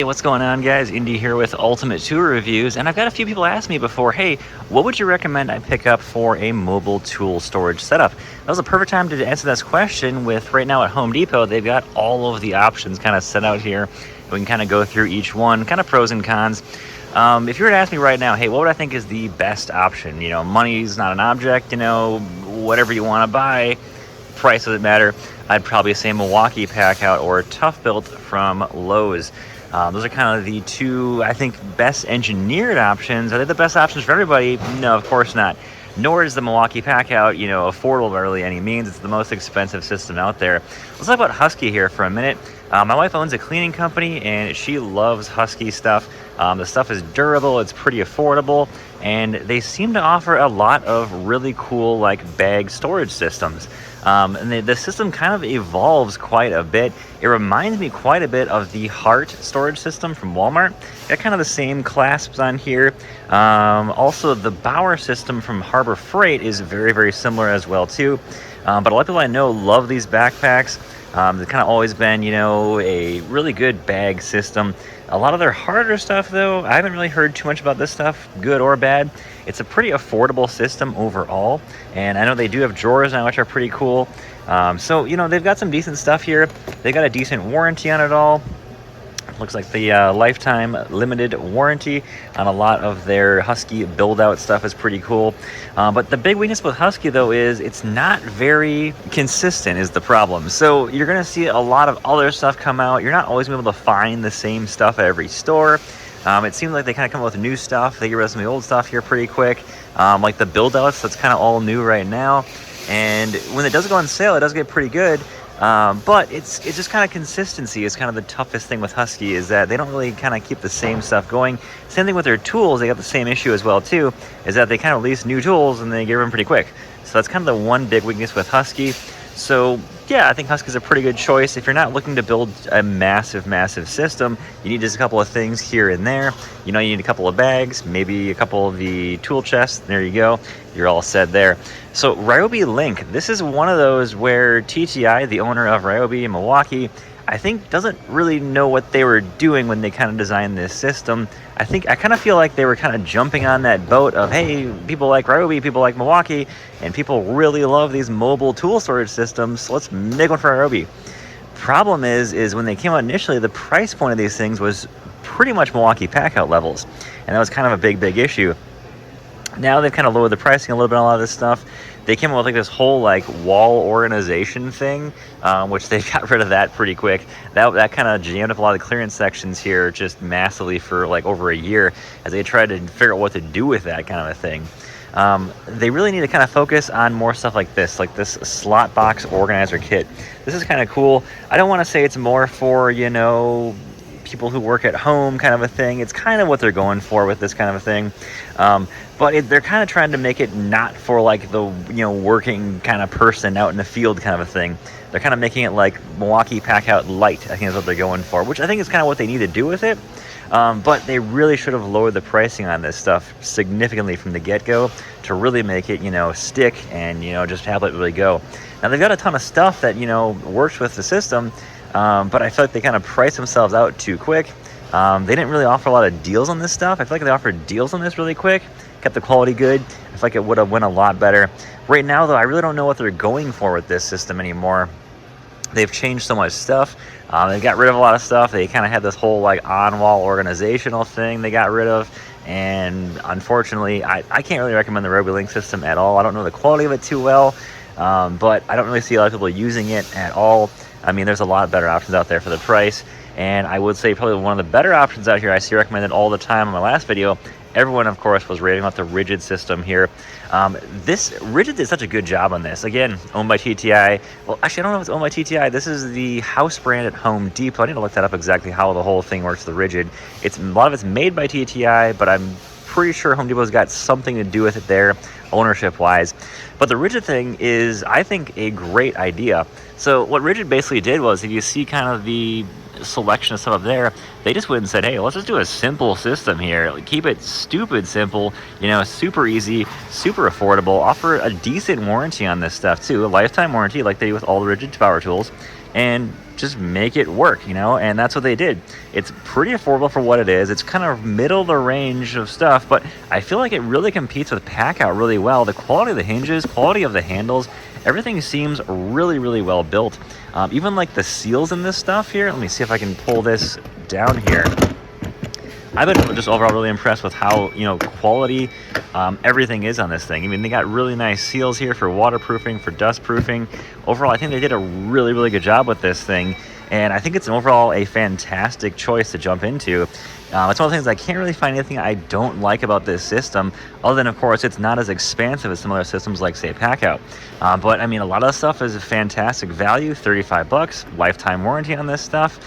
Hey, what's going on, guys? Indy here with Ultimate Tool Reviews, and I've got a few people ask me before, hey, what would you recommend I pick up for a mobile tool storage setup? That was a perfect time to answer this question with right now at Home Depot. They've got all of the options kind of set out here. We can kind of go through each one, kind of pros and cons. If you were to ask me right now, hey, what would I think is the best option? You know, money's not an object, whatever you want to buy, price doesn't matter. I'd probably say Milwaukee Packout or Tough Built from Lowe's. Those are kind of the two, I think, best engineered options. Are they the best options for everybody? No, of course not. Nor is the Milwaukee Packout, affordable by really any means. It's the most expensive system out there. Let's talk about Husky here for a minute. My wife owns a cleaning company, and she loves Husky stuff. The stuff is durable, it's pretty affordable, and they seem to offer a lot of really cool, bag storage systems. And the system kind of evolves quite a bit. It reminds me quite a bit of the Heart storage system from Walmart. Got kind of the same clasps on here. Also, the Bauer system from Harbor Freight is very, very similar as well, too. But a lot of people I know love these backpacks. They've kind of always been, a really good bag system. A lot of their harder stuff, though, I haven't really heard too much about this stuff, good or bad. It's a pretty affordable system overall, and I know they do have drawers now, which are pretty cool. So, they've got some decent stuff here. They got a decent warranty on it all. Looks like the lifetime limited warranty on a lot of their Husky build-out stuff is pretty cool. But the big weakness with Husky, though, is it's not very consistent is the problem. So you're going to see a lot of other stuff come out. You're not always going to be able to find the same stuff at every store. It seems like they kind of come up with new stuff. They get rid of some of the old stuff here pretty quick. Like the build-outs, that's kind of all new right now. And when it does go on sale, it does get pretty good. But it's just kind of consistency is kind of the toughest thing with Husky, is that they don't really kind of keep the same stuff going. Same thing with their tools. They got the same issue as well, too, is that they kind of release new tools and they get rid of them pretty quick. So that's kind of the one big weakness with Husky. So yeah, I think Husky's a pretty good choice. If you're not looking to build a massive, massive system, you need just a couple of things here and there. You need a couple of bags, maybe a couple of the tool chests. There you go. You're all set there. So Ryobi Link, this is one of those where TTI, the owner of Ryobi in Milwaukee, I think doesn't really know what they were doing when they kind of designed this system. I kind of feel like they were kind of jumping on that boat of, hey, people like Ryobi, people like Milwaukee, and people really love these mobile tool storage systems, so let's make one for Ryobi. Problem is when they came out initially, the price point of these things was pretty much Milwaukee Packout levels, and that was kind of a big ig Now they've kind of lowered the pricing a little bit on a lot of this stuff. They came up with this whole wall organization thing, which they got rid of that pretty quick. That kind of jammed up a lot of the clearance sections here just massively for over a year as they tried to figure out what to do with that kind of a thing. They really need to kind of focus on more stuff like this slot box organizer kit. This is kind of cool. I don't want to say it's more for, people who work at home kind of a thing. It's kind of what they're going for with this kind of a thing. But they're kind of trying to make it not for the, working kind of person out in the field kind of a thing. They're kind of making it like Milwaukee Packout Light, I think is what they're going for, which I think is kind of what they need to do with it. But they really should have lowered the pricing on this stuff significantly from the get-go to really make it, stick and, just have it really go. Now, they've got a ton of stuff that, works with the system, but I feel like they kind of priced themselves out too quick. They didn't really offer a lot of deals on this stuff. I feel like they offered deals on this really quick, kept the quality good. I feel like it would have went a lot better. Right now, though, I really don't know what they're going for with this system anymore. They've changed so much stuff. They got rid of a lot of stuff. They kind of had this whole on-wall organizational thing they got rid of. And unfortunately, I can't really recommend the Ryobi Link system at all. I don't know the quality of it too well, but I don't really see a lot of people using it at all. I mean, there's a lot of better options out there for the price. And I would say probably one of the better options out here, I see recommended all the time in my last video. Everyone, of course, was raving about the Rigid system here. This Rigid did such a good job on this. Again, owned by TTI. Well, actually, I don't know if it's owned by TTI. This is the house brand at Home Depot. I need to look that up exactly how the whole thing works, the Rigid. A lot of it's made by TTI, but I'm pretty sure Home Depot's got something to do with it there, ownership-wise. But the Rigid thing is, I think, a great idea. So what Rigid basically did was, if you see kind of the selection of stuff up there, they just went and said, hey, let's just do a simple system here. Keep it stupid simple, super easy, super affordable, offer a decent warranty on this stuff too, a lifetime warranty like they do with all the Rigid power tools, and just make it work, you know, and that's what they did. It's pretty affordable for what it is. It's kind of middle of the range of stuff, but I feel like it really competes with Packout really well. The quality of the hinges, quality of the handles, everything seems really, really well built. Even like the seals in this stuff here. Let me see if I can pull this down here. I've been just overall really impressed with how, you know, quality everything is on this thing. I mean, they got really nice seals here for waterproofing, for dust proofing. Overall, I think they did a really, really good job with this thing. And I think it's overall a fantastic choice to jump into. It's one of the things I can't really find anything I don't like about this system, other than, of course, it's not as expansive as similar systems like, say, Packout. But, I mean, a lot of the stuff is a fantastic value, $35, lifetime warranty on this stuff.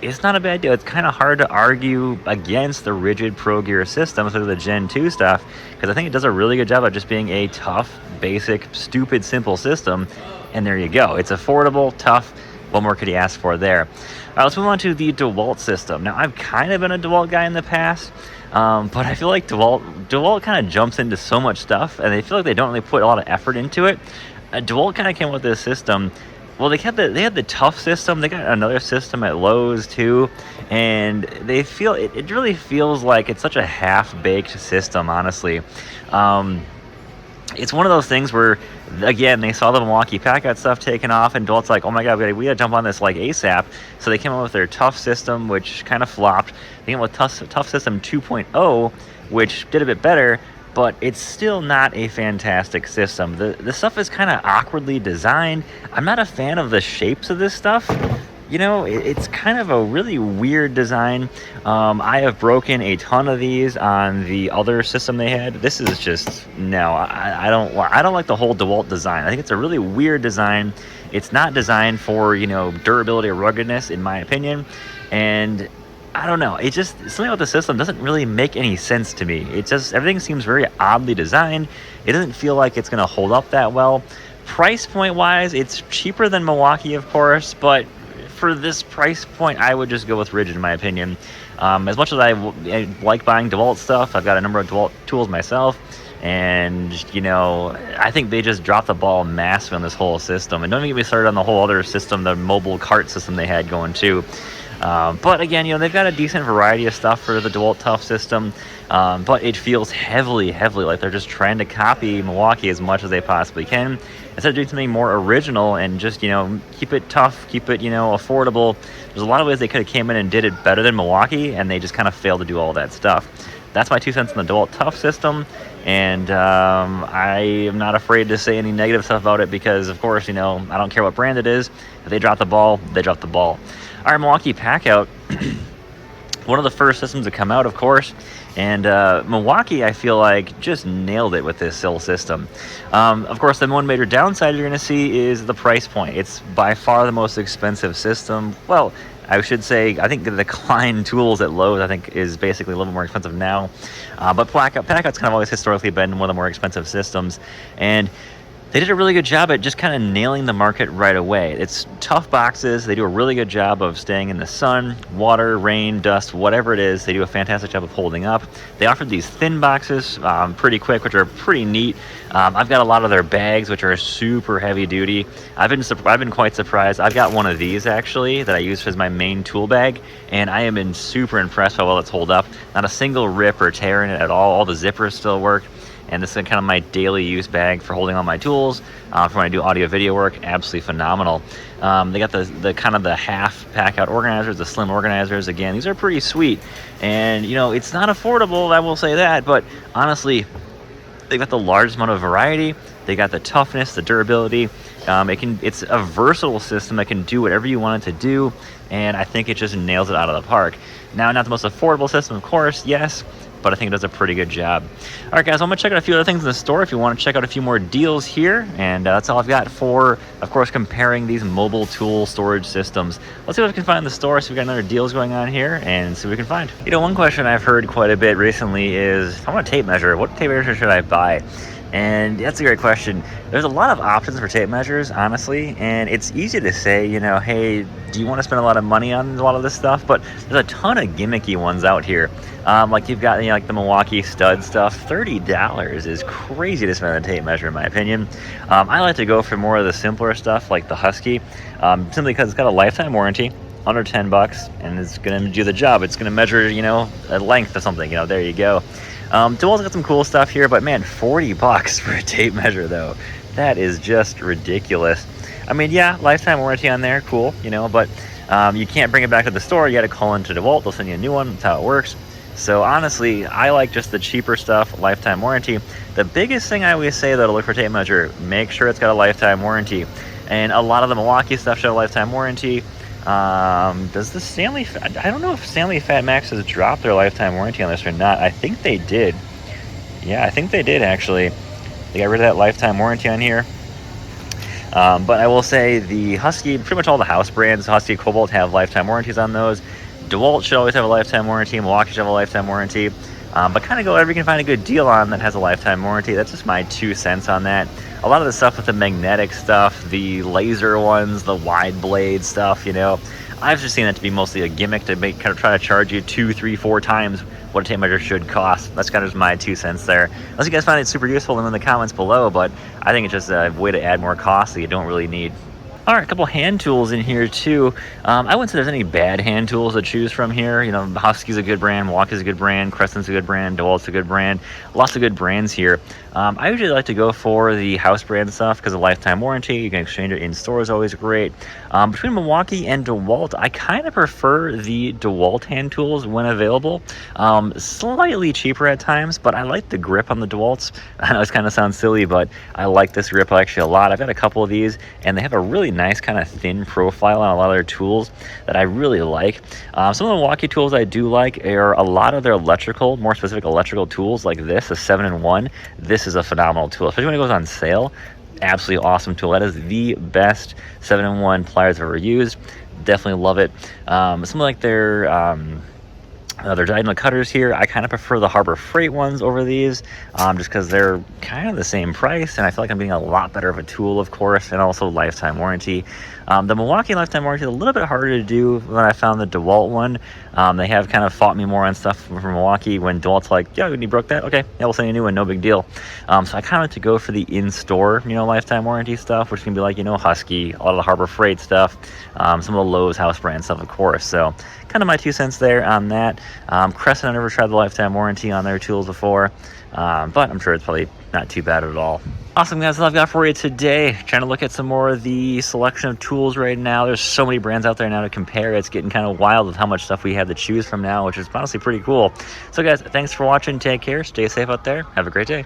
It's not a bad deal. It's kind of hard to argue against the rigid Pro Gear system, sort of the Gen 2 stuff, because I think it does a really good job of just being a tough, basic, stupid, simple system. And there you go. It's affordable, tough. What more could you ask for there? All right, let's move on to the Dewalt system. Now, I've kind of been a Dewalt guy in the past, but I feel like Dewalt kind of jumps into so much stuff, and they feel like they don't really put a lot of effort into it. Dewalt kind of came with this system. Well, they had the tough system. They got another system at Lowe's too, and they feel it really feels like it's such a half-baked system, honestly. It's one of those things where, again, they saw the Milwaukee Packout stuff taken off, and Dewalt's like, oh my god, we gotta jump on this like ASAP. So they came up with their tough system, which kind of flopped. They came up with tough system 2.0, which did a bit better, but it's still not a fantastic system. The stuff is kind of awkwardly designed. I'm not a fan of the shapes of this stuff. You know, it's kind of a really weird design. I have broken a ton of these on the other system they had. This is just, no, I don't like the whole Dewalt design. I think it's a really weird design. It's not designed for, you know, durability or ruggedness, in my opinion. And I don't know. It just, something about the system doesn't really make any sense to me. It just, everything seems very oddly designed. It doesn't feel like it's going to hold up that well. Price point wise, it's cheaper than Milwaukee, of course, but for this price point, I would just go with rigid, in my opinion. As much as I like buying Dewalt stuff, I've got a number of Dewalt tools myself, and, you know, I think they just dropped the ball massive on this whole system. And don't even get me started on the whole other system, the mobile cart system they had going too. But again, you know, they've got a decent variety of stuff for the Dewalt Tough system, but it feels heavily like they're just trying to copy Milwaukee as much as they possibly can, instead of doing something more original and just, you know, keep it tough, keep it, you know, affordable. There's a lot of ways they could have came in and did it better than Milwaukee, and they just kind of failed to do all that stuff. That's my 2 cents on the Dewalt Tough system, and I am not afraid to say any negative stuff about it because, of course, you know, I don't care what brand it is. If they drop the ball, they drop the ball. Our Milwaukee Packout, one of the first systems to come out, of course, and Milwaukee, I feel like, just nailed it with this sill system. Of course, the one major downside you're going to see is the price point. It's by far the most expensive system. Well, I should say, I think the Klein tools at Lowe's, I think, is basically a little more expensive now. But Packout's kind of always historically been one of the more expensive systems, and they did a really good job at just kind of nailing the market right away. It's tough boxes. They do a really good job of staying in the sun, water, rain, dust, whatever it is. They do a fantastic job of holding up. They offered these thin boxes pretty quick, which are pretty neat. I've got a lot of their bags, which are super heavy duty. I've been quite surprised. I've got one of these actually that I use as my main tool bag, and I have been super impressed by how well it's hold up. Not a single rip or tear in it at all. All the zippers still work. And this is kind of my daily use bag for holding all my tools for when I do audio video work. Absolutely phenomenal. They got the kind of the half Packout organizers, the slim organizers. Again, these are pretty sweet. And, you know, it's not affordable, I will say that, but honestly, they've got the largest amount of variety. They got the toughness, the durability. It's a versatile system that can do whatever you want it to do, and I think it just nails it out of the park. Now, not the most affordable system, of course, yes, but I think it does a pretty good job. All right, guys, I'm going to check out a few other things in the store if you want to check out a few more deals here, and that's all I've got for, of course, comparing these mobile tool storage systems. Let's see what we can find in the store, see if we got another deals going on here, and see what we can find. You know, one question I've heard quite a bit recently is, I want a tape measure. What tape measure should I buy? And that's a great question. There's a lot of options for tape measures, honestly, and it's easy to say, hey, do you want to spend a lot of money on a lot of this stuff? But there's a ton of gimmicky ones out here. Like you've got like the Milwaukee stud stuff. $30 is crazy to spend on a tape measure, in my opinion. I like to go for more of the simpler stuff, like the Husky, simply because it's got a lifetime warranty, under $10, and it's going to do the job. It's going to measure, a length of something. There you go. Dewalt's got some cool stuff here, but man, $40 for a tape measure though. That is just ridiculous. I mean, yeah, lifetime warranty on there, cool, but you can't bring it back to the store. You got to call into Dewalt. They'll send you a new one. That's how it works. So honestly, I like just the cheaper stuff, lifetime warranty. The biggest thing I always say though to look for a tape measure, make sure it's got a lifetime warranty. And a lot of the Milwaukee stuff show a lifetime warranty. Does the Stanley, I don't know if Stanley Fat Max has dropped their lifetime warranty on this or not. I think they did. Yeah, I think they did actually. They got rid of that lifetime warranty on here. But I will say the Husky, pretty much all the house brands, Husky, Cobalt, have lifetime warranties on those. Dewalt should always have a lifetime warranty. Milwaukee should have a lifetime warranty. But kind of go wherever you can find a good deal on that has a lifetime warranty. That's just my 2 cents on that. A lot of the stuff with the magnetic stuff, the laser ones, the wide blade stuff, I've just seen that to be mostly a gimmick to kind of try to charge you 2, 3, 4 times what a tape measure should cost. That's kind of just my 2 cents there. Unless you guys find it super useful, then in the comments below, but I think it's just a way to add more cost that you don't really need. All right, a couple hand tools in here too. I wouldn't say there's any bad hand tools to choose from here. Husky's a good brand, Milwaukee's a good brand, Crescent's a good brand, Dewalt's a good brand. Lots of good brands here. I usually like to go for the house brand stuff because of lifetime warranty. You can exchange it in store, is always great. Between Milwaukee and Dewalt, I kind of prefer the Dewalt hand tools when available. Slightly cheaper at times, but I like the grip on the Dewalts. I know this kind of sounds silly, but I like this grip actually a lot. I've got a couple of these, and they have a really nice kind of thin profile on a lot of their tools that I really like. Some of the Milwaukee tools I do like are a lot of their electrical, more specific electrical tools like this, a 7-in-1. This is a phenomenal tool, especially when it goes on sale. Absolutely awesome tool. That is the best 7-in-1 pliers I've ever used. Definitely love it. Some like their diagonal cutters here, I kind of prefer the Harbor Freight ones over these, just because they're kind of the same price, and I feel like I'm getting a lot better of a tool, of course, and also lifetime warranty. The Milwaukee lifetime warranty is a little bit harder to do when I found the DeWalt one. They have kind of fought me more on stuff from Milwaukee when DeWalt's like, yeah, you broke that? Okay, yeah, we'll send you a new one, no big deal. So I kind of like to go for the in-store, lifetime warranty stuff, which can be like, Husky, a lot of the Harbor Freight stuff, some of the Lowe's house brand stuff, of course. So kind of my 2 cents there on that. Crescent, I've never tried the lifetime warranty on their tools before, but I'm sure it's probably not too bad at all. Awesome, guys, that's all I've got for you today. Trying to look at some more of the selection of tools right now. There's so many brands out there now to compare. It's getting kind of wild with how much stuff we have to choose from now, which is honestly pretty cool. So, guys, thanks for watching. Take care. Stay safe out there. Have a great day.